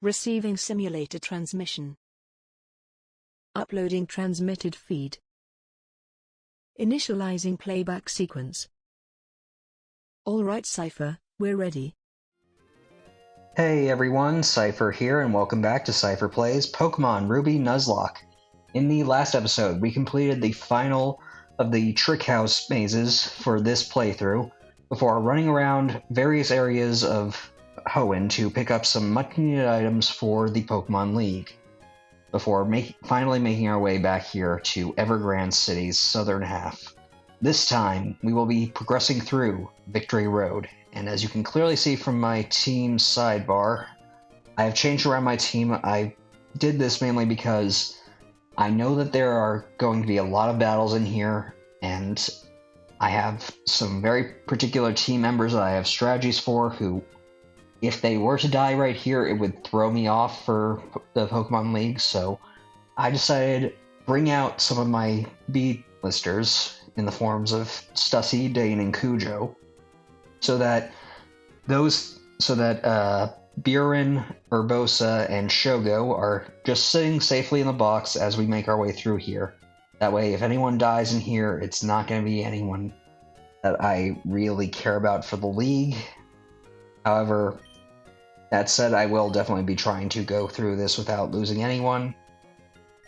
Receiving simulator transmission. Uploading transmitted feed. Initializing playback sequence. Alright Seipher, we're ready. Hey everyone, Seipher here, and welcome back to Seipher Plays Pokémon Ruby Nuzlocke. In the last episode, we completed the final of the Trick House mazes for this playthrough, before running around various areas of Hoenn to pick up some much-needed items for the Pokémon League, before finally making our way back here to Evergrande City's southern half. This time, we will be progressing through Victory Road, and as you can clearly see from my team's sidebar, I have changed around my team. I did this mainly because I know that there are going to be a lot of battles in here, and I have some very particular team members that I have strategies for who, if they were to die right here, it would throw me off for the Pokemon League, so I decided to bring out some of my B-listers in the forms of Stussy, Dane, and Cujo, so that Buren, Urbosa, and Shogo are just sitting safely in the box as we make our way through here. That way, if anyone dies in here, it's not going to be anyone that I really care about for the League. However, that said, I will definitely be trying to go through this without losing anyone.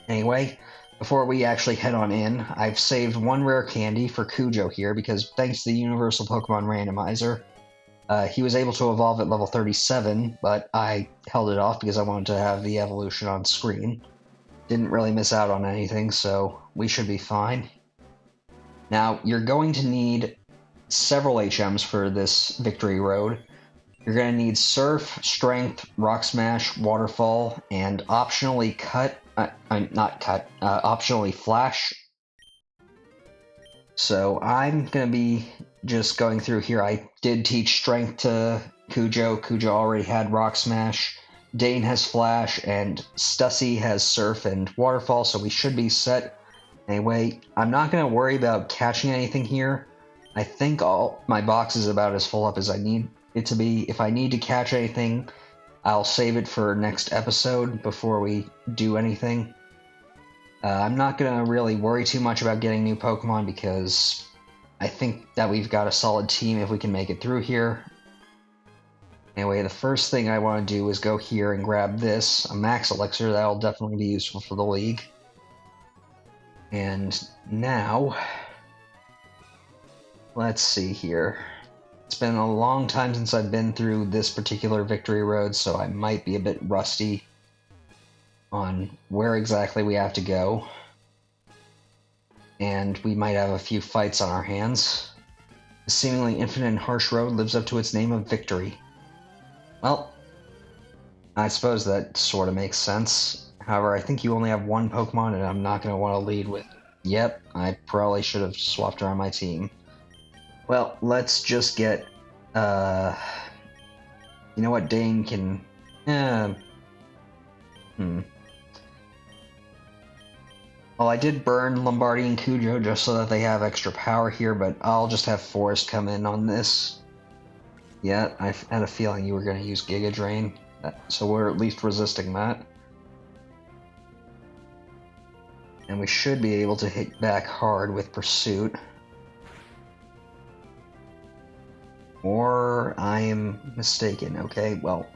Anyway, before we actually head on in, I've saved one rare candy for Cujo here because thanks to the Universal Pokemon Randomizer, he was able to evolve at level 37, but I held it off because I wanted to have the evolution on screen. Didn't really miss out on anything, so we should be fine. Now, you're going to need several HMs for this Victory Road. You're going to need Surf, Strength, Rock Smash, Waterfall, and optionally optionally Flash. So I'm going to be just going through here. I did teach Strength to Cujo. Cujo already had Rock Smash. Dane has Flash, and Stussy has Surf and Waterfall, so we should be set. Anyway, I'm not going to worry about catching anything here. I think all my box is about as full up as I need it to be. If I need to catch anything, I'll save it for next episode before we do anything. I'm not going to really worry too much about getting new Pokemon because I think that we've got a solid team if we can make it through here. Anyway, the first thing I want to do is go here and grab this, a Max Elixir. That'll definitely be useful for the League. And now, let's see here. It's been a long time since I've been through this particular Victory Road, so I might be a bit rusty on where exactly we have to go. And we might have a few fights on our hands. The seemingly infinite and harsh road lives up to its name of Victory. Well, I suppose that sort of makes sense. However, I think you only have one Pokemon, and I'm not going to want to lead with... Yep, I probably should have swapped around my team. Well, let's just get, you know what, Dane can, Well, I did burn Lombardi and Cujo just so that they have extra power here, but I'll just have Forest come in on this. Yeah, I had a feeling you were going to use Giga Drain, so we're at least resisting that. And we should be able to hit back hard with Pursuit. Or I am mistaken. Okay, well,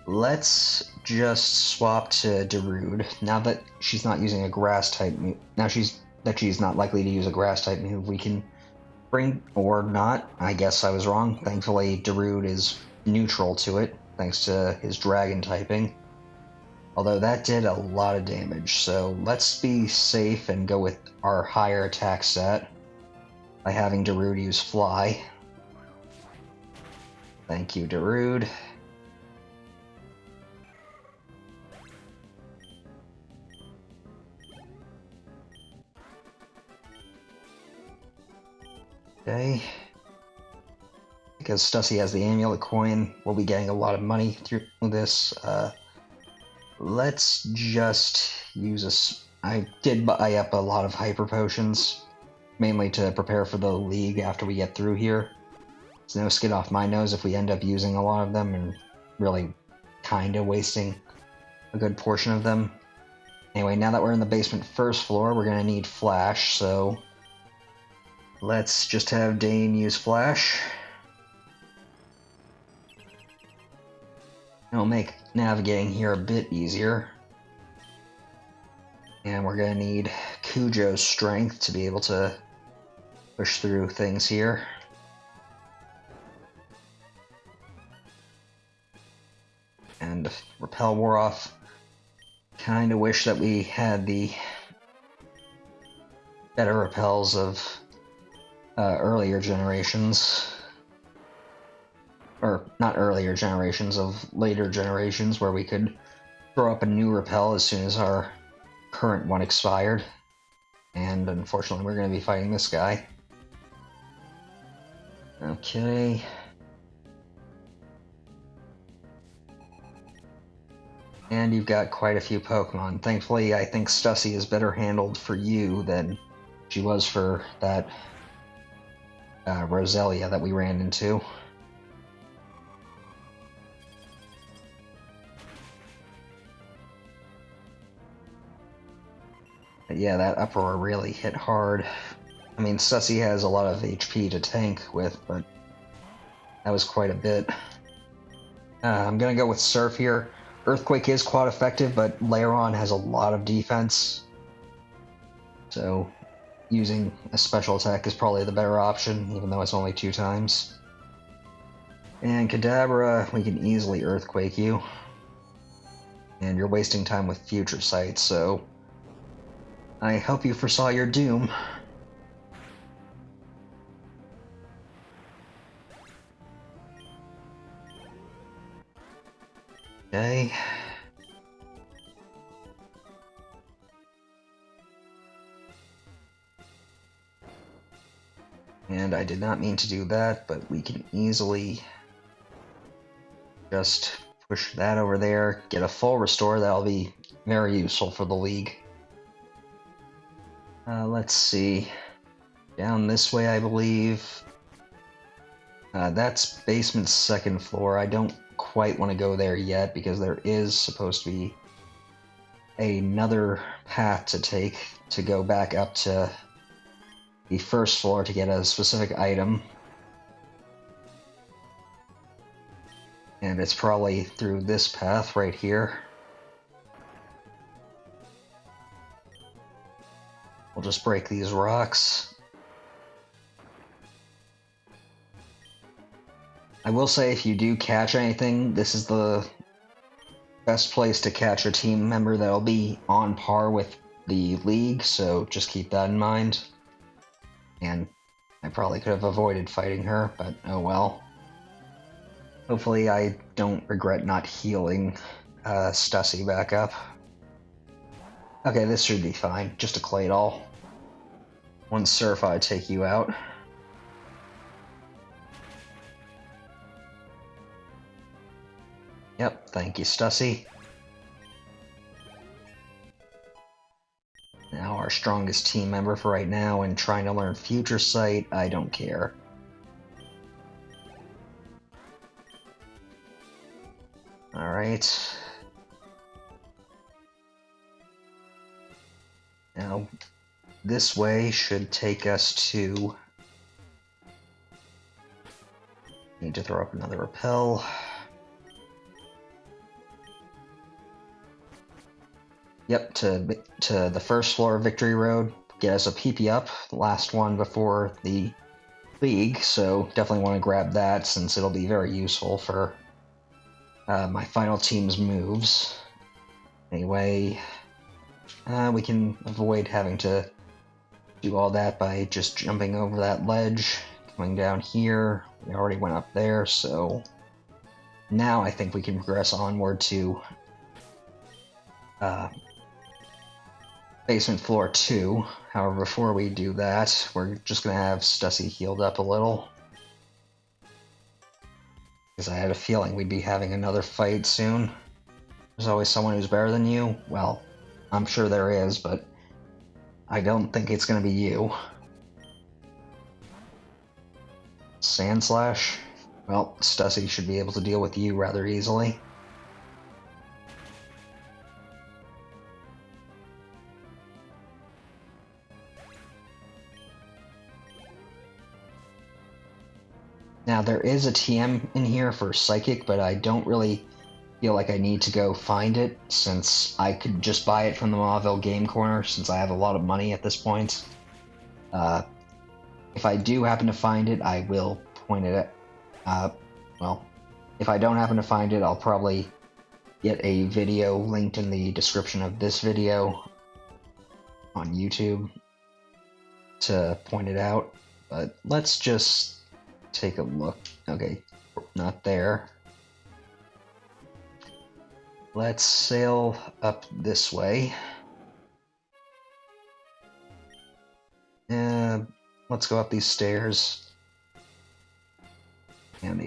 let's just swap to Darude. Now that she's not using a Grass-type move, now she's not likely to use a Grass-type move, we can bring, or not, I guess I was wrong. Thankfully, Darude is neutral to it, thanks to his Dragon typing. Although that did a lot of damage, so let's be safe and go with our higher attack stat by having Darude use Fly. Thank you, Darude. Okay. Because Stussy has the Amulet Coin, we'll be getting a lot of money through this. Let's just use I did buy up a lot of Hyper Potions, mainly to prepare for the League after we get through here. It's no skin off my nose if we end up using a lot of them and really kinda wasting a good portion of them. Anyway, now that we're in the basement first floor, we're gonna need Flash, so let's just have Dane use Flash. It'll make navigating here a bit easier. And we're gonna need Cujo's strength to be able to push through things here. And Repel wore off. Kinda wish that we had the better repels of earlier generations. Or not earlier generations, of later generations, where we could throw up a new repel as soon as our current one expired. And unfortunately, we're going to be fighting this guy. Okay. And you've got quite a few Pokemon. Thankfully, I think Stussy is better handled for you than she was for that Roselia that we ran into. But yeah, that Uproar really hit hard. I mean, Stussy has a lot of HP to tank with, but that was quite a bit. I'm gonna go with Surf here. Earthquake is quite effective, but Lairon has a lot of defense. So using a special attack is probably the better option, even though it's only 2 times. And Kadabra, we can easily Earthquake you. And you're wasting time with Future Sight, so I hope you foresaw your doom. Okay. And I did not mean to do that, but we can easily just push that over there, get a full restore. That'll be very useful for the league. Let's see. Down this way, I believe. That's basement's 2nd floor. I don't quite want to go there yet because there is supposed to be another path to take to go back up to the 1st floor to get a specific item. And it's probably through this path right here. We'll just break these rocks. I will say, if you do catch anything, this is the best place to catch a team member that'll be on par with the league, so just keep that in mind. And I probably could have avoided fighting her, but oh well. Hopefully I don't regret not healing Stussy back up. Okay, this should be fine. Just a Claydol. One Surf, I'd take you out. Yep, thank you, Stussy. Now our strongest team member for right now, and trying to learn Future Sight, I don't care. Alright. Now, this way should take us to... Need to throw up another repel. Yep, to the 1st floor of Victory Road. Get us a PP up, the last one before the league, so definitely want to grab that since it'll be very useful for my final team's moves. Anyway, we can avoid having to do all that by just jumping over that ledge, coming down here. We already went up there, so now I think we can progress onward to basement floor 2. However, before we do that, we're just going to have Stussy healed up a little. Because I had a feeling we'd be having another fight soon. There's always someone who's better than you. Well, I'm sure there is, but I don't think it's going to be you. Sand Slash? Well, Stussy should be able to deal with you rather easily. Now, there is a TM in here for Psychic, but I don't really feel like I need to go find it, since I could just buy it from the Mauville Game Corner, since I have a lot of money at this point. If I do happen to find it, I will point it at... well, if I don't happen to find it, I'll probably get a video linked in the description of this video on YouTube to point it out. But let's just take a look. Okay, not there. Let's sail up this way. And let's go up these stairs. And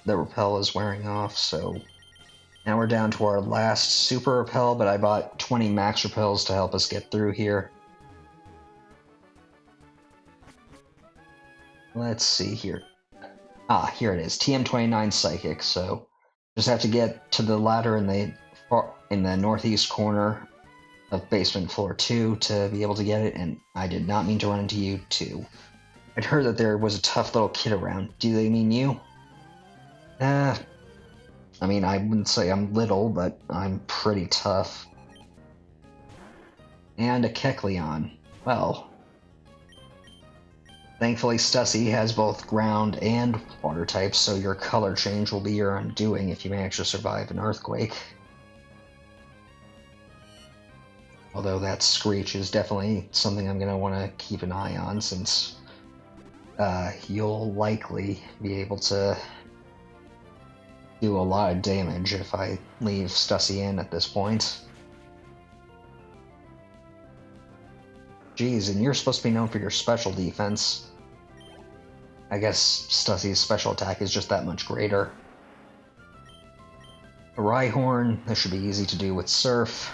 the repel is wearing off, so now we're down to our last super repel, but I bought 20 max repels to help us get through here. Let's see here. Ah, here it is. TM29 Psychic, so just have to get to the ladder in the northeast corner of basement floor 2 to be able to get it, and I did not mean to run into you too. I'd heard that there was a tough little kid around. Do they mean you? I mean, I wouldn't say I'm little, but I'm pretty tough. And a Kecleon. Well, thankfully Stussy has both ground and water types, so your color change will be your undoing if you manage to survive an earthquake. Although that Screech is definitely something I'm going to want to keep an eye on, since you'll likely be able to do a lot of damage if I leave Stussy in at this point. Jeez, and you're supposed to be known for your special defense. I guess Stussy's special attack is just that much greater. A Rhyhorn, this should be easy to do with Surf.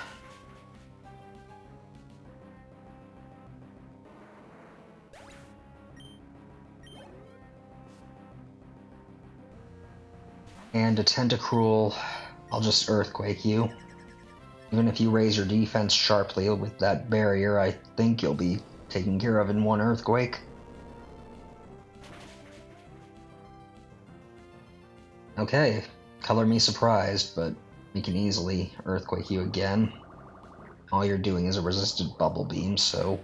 And a Tentacruel, I'll just Earthquake you. Even if you raise your defense sharply with that barrier, I think you'll be taken care of in one Earthquake. Okay, color me surprised, but we can easily Earthquake you again. All you're doing is a resisted Bubble Beam, so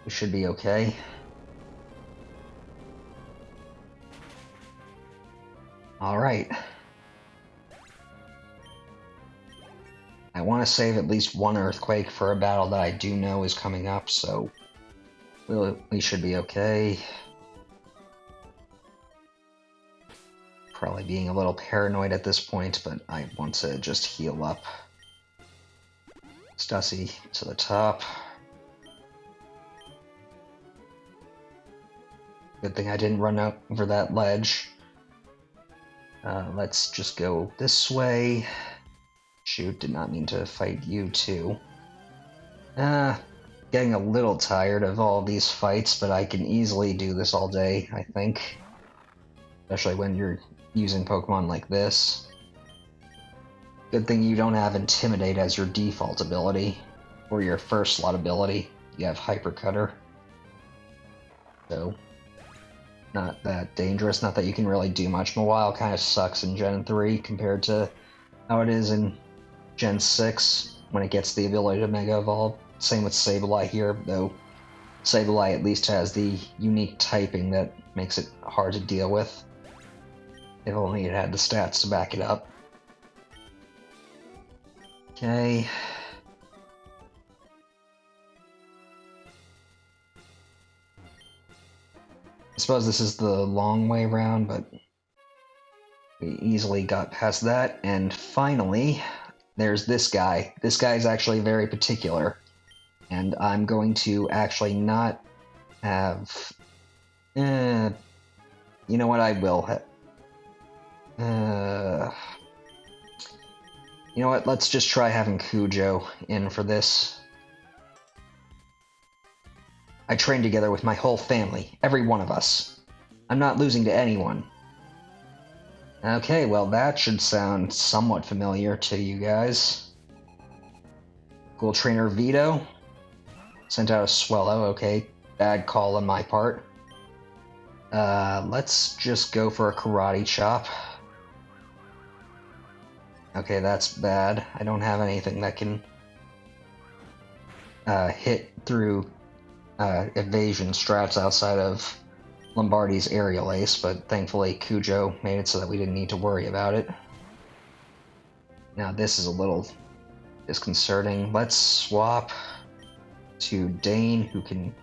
we should be okay. Alright. I want to save at least one Earthquake for a battle that I do know is coming up, so we should be okay. Probably being a little paranoid at this point, but I want to just heal up. Stussy to the top. Good thing I didn't run up over that ledge. Let's just go this way. Shoot, did not mean to fight you too. Getting a little tired of all these fights, but I can easily do this all day, I think. Especially when you're using Pokemon like this. Good thing you don't have Intimidate as your default ability, or your first slot ability. You have Hyper Cutter. So, not that dangerous, not that you can really do much. Mawile kind of sucks in Gen 3 compared to how it is in Gen 6 when it gets the ability to Mega Evolve. Same with Sableye here, though Sableye at least has the unique typing that makes it hard to deal with. If only it had the stats to back it up. Okay. I suppose this is the long way around, but we easily got past that. And finally, there's this guy. This guy is actually very particular. And I'm going to actually not have... you know what, I will have... you know what, let's just try having Cujo in for this. I trained together with my whole family, every one of us. I'm not losing to anyone. Okay, well that should sound somewhat familiar to you guys. Cool Trainer Vito. Sent out a Swellow, okay. Bad call on my part. Let's just go for a karate chop. Okay, that's bad. I don't have anything that can hit through evasion strats outside of Lombardi's aerial ace, but thankfully Cujo made it so that we didn't need to worry about it. Now this is a little disconcerting. Let's swap to Dane, who can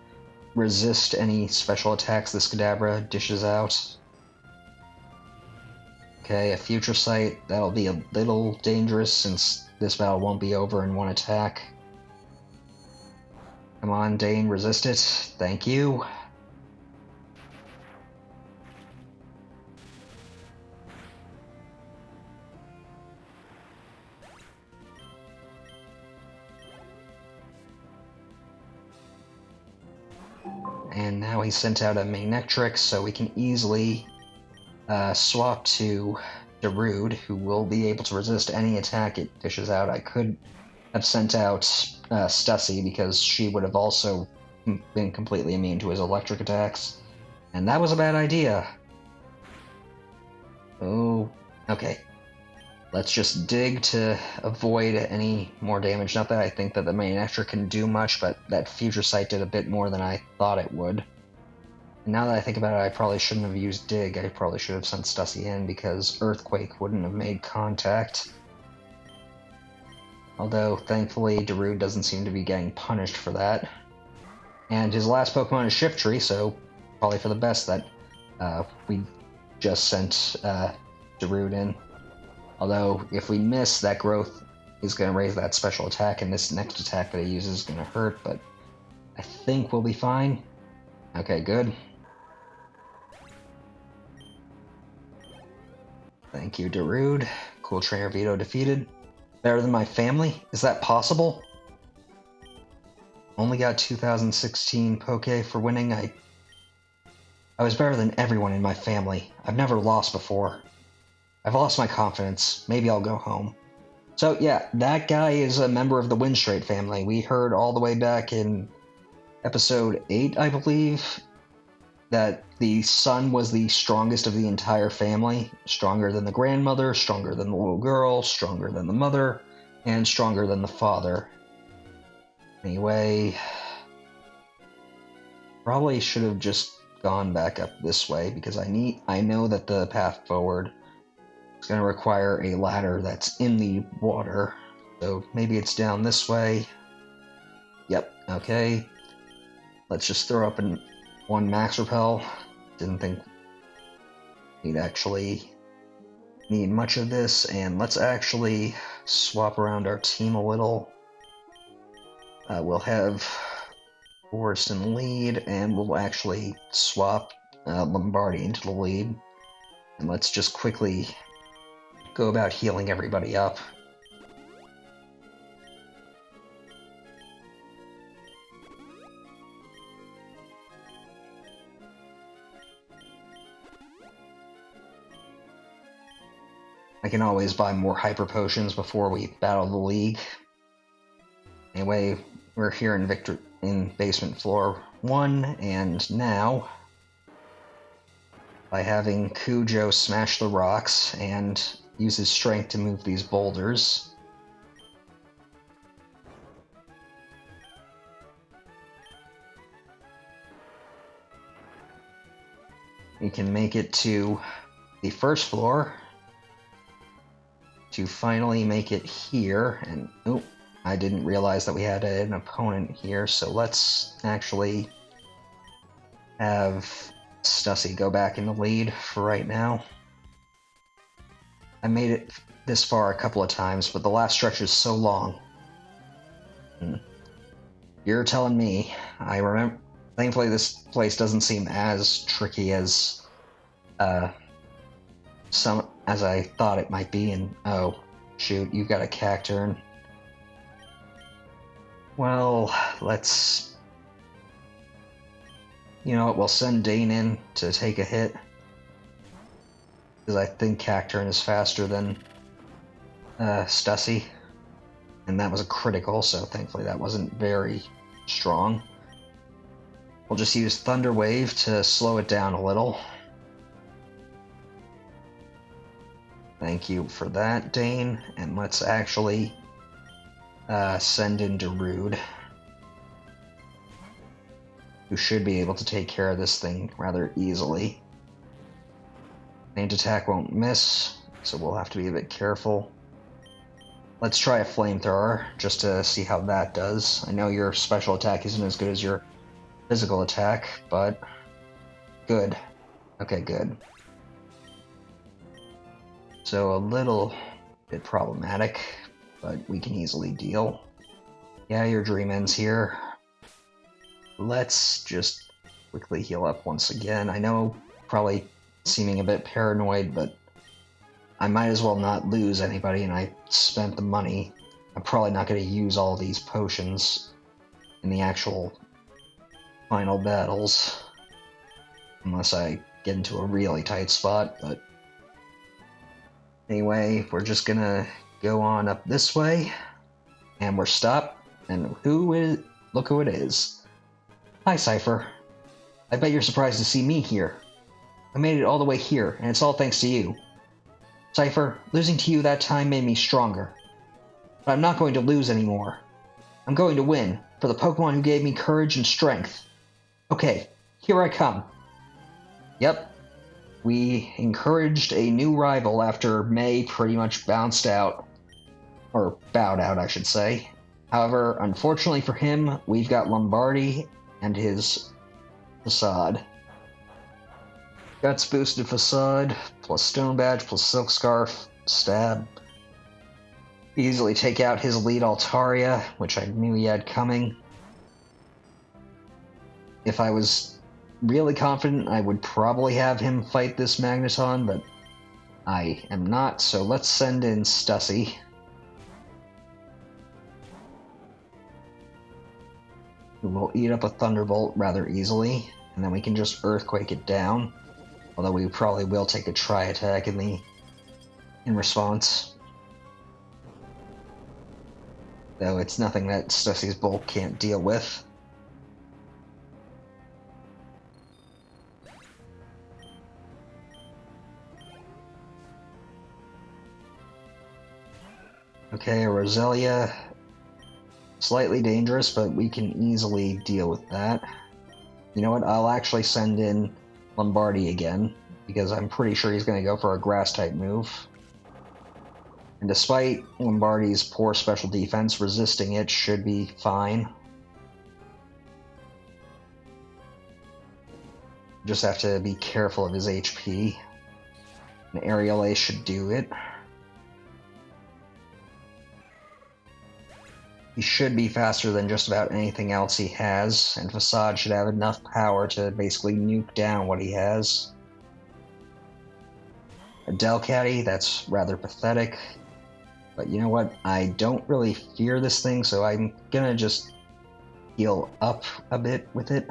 resist any special attacks this Kadabra dishes out. Okay, a Future Sight. That'll be a little dangerous since this battle won't be over in one attack. Come on, Dane, resist it. Thank you. And now he sent out a Manectric, so we can easily swap to Darude, who will be able to resist any attack it dishes out. I could have sent out Stussy, because she would have also been completely immune to his electric attacks. And that was a bad idea. Oh, okay. Let's just dig to avoid any more damage. Not that I think that the Manectric can do much, but that Future Sight did a bit more than I thought it would. And now that I think about it, I probably shouldn't have used Dig. I probably should have sent Stussy in, because Earthquake wouldn't have made contact. Although, thankfully, Darude doesn't seem to be getting punished for that. And his last Pokemon is Shiftry, so probably for the best that we just sent Darude in. Although, if we miss, that growth is going to raise that special attack, and this next attack that he uses is going to hurt, but I think we'll be fine. Okay, good. Thank you, Darude. Cool Trainer Veto defeated. Better than my family? Is that possible? Only got 2016 Poke for winning. I was better than everyone in my family. I've never lost before. I've lost my confidence. Maybe I'll go home. So yeah, that guy is a member of the Windstrait family. We heard all the way back in episode 8, I believe, that the son was the strongest of the entire family. Stronger than the grandmother, stronger than the little girl, stronger than the mother, and stronger than the father. Anyway, probably should have just gone back up this way, because I know that the path forward is going to require a ladder that's in the water. So maybe it's down this way. Yep, okay. Let's just throw up one Max Repel. Didn't think we'd actually need much of this, and let's actually swap around our team a little. We'll have Forrest in lead, and we'll actually swap Lombardi into the lead. And let's just quickly go about healing everybody up. I can always buy more Hyper Potions before we battle the League. Anyway, we're here in Basement Floor 1, and now, by having Cujo smash the rocks and use his strength to move these boulders, we can make it to the first floor to finally make it here. And oh, I didn't realize that we had an opponent here, so let's actually have Stussy go back in the lead for right now. I made it this far a couple of times, but the last stretch is so long. You're telling me. I remember. Thankfully, this place doesn't seem as tricky as as I thought it might be. And oh, shoot, you've got a Cacturne. Well, let's. You know what? We'll send Dane in to take a hit, because I think Cacturne is faster than Stussy, and that was a critical, so thankfully that wasn't very strong. We'll just use Thunder Wave to slow it down a little. Thank you for that, Dane. And let's actually send in Darude, who should be able to take care of this thing rather easily. Faint attack won't miss, so we'll have to be a bit careful. Let's try a Flamethrower, just to see how that does. I know your special attack isn't as good as your physical attack, but good. Okay, good. So a little bit problematic, but we can easily deal. Yeah, your Dream End's here. Let's just quickly heal up once again. I know, probably seeming a bit paranoid, but I might as well not lose anybody, and I spent the money. I'm probably not going to use all these potions in the actual final battles, unless I get into a really tight spot, but anyway, we're just gonna go on up this way, and we're stopped, and look who it is. Hi, Seipher. I bet you're surprised to see me here. I made it all the way here, and it's all thanks to you. Seipher, losing to you that time made me stronger. But I'm not going to lose anymore. I'm going to win, for the Pokemon who gave me courage and strength. Okay, here I come. Yep. We encouraged a new rival after May pretty much bounced out. Or bowed out, I should say. However, unfortunately for him, we've got Lombardi and his Facade. Guts boosted Facade, plus Stone Badge, plus Silk Scarf, Stab. Easily take out his lead Altaria, which I knew he had coming. If I was really confident, I would probably have him fight this Magneton, but I am not, so let's send in Stussy. Who will eat up a Thunderbolt rather easily, and then we can just Earthquake it down. Although we probably will take a Tri-Attack in response. Though it's nothing that Stussy's Bolt can't deal with. Okay, Roselia. Slightly dangerous, but we can easily deal with that. You know what? I'll actually send in Lombardi again, because I'm pretty sure he's going to go for a Grass-type move. And despite Lombardi's poor special defense, resisting it should be fine. Just have to be careful of his HP. An Aerial Ace should do it. He should be faster than just about anything else he has, and Facade should have enough power to basically nuke down what he has. A Delcatty, that's rather pathetic. But you know what? I don't really fear this thing, so I'm gonna just heal up a bit with it.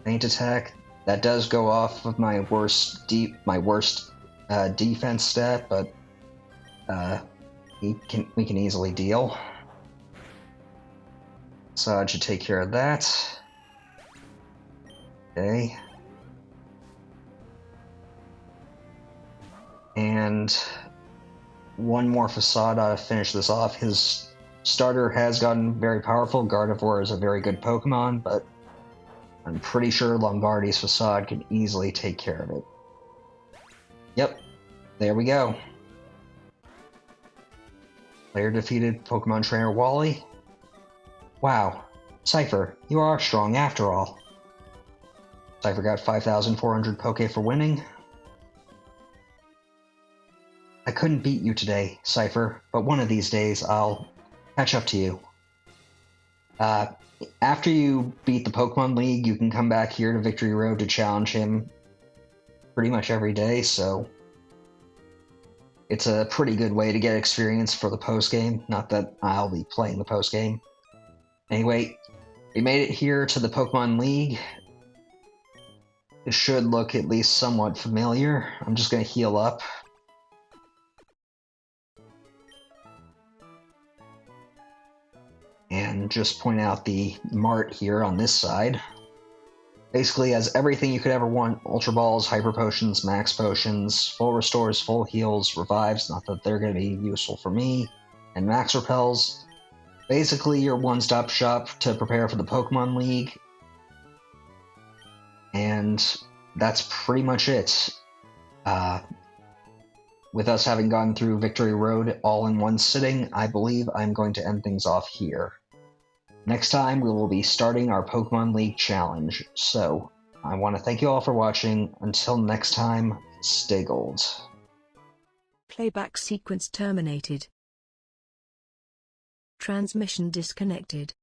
Faint Attack. That does go off of my worst defense stat, but we can easily deal. So I should take care of that. Okay. And one more Facade ought to finish this off. His starter has gotten very powerful. Gardevoir is a very good Pokemon, but I'm pretty sure Lombardi's Facade can easily take care of it. Yep, there we go. Player defeated Pokemon Trainer Wally. Wow, Seipher, you are strong after all. Seipher got 5,400 Poke for winning. I couldn't beat you today, Seipher, but one of these days I'll catch up to you. After you beat the Pokémon League, you can come back here to Victory Road to challenge him pretty much every day, so it's a pretty good way to get experience for the post-game. Not that I'll be playing the post-game. Anyway, we made it here to the Pokémon League. It should look at least somewhat familiar. I'm just going to heal up. And and just point out the mart here on this side. Basically has everything you could ever want: Ultra Balls, Hyper Potions, Max Potions, Full Restores, Full Heals, Revives, not that they're going to be useful for me, and Max Repels. Basically your one-stop shop to prepare for the Pokemon League. And that's pretty much it. With us having gone through Victory Road all in one sitting, I believe I'm going to end things off here. Next time, we will be starting our Pokemon League challenge. So, I want to thank you all for watching. Until next time, stay gold. Playback sequence terminated. Transmission disconnected.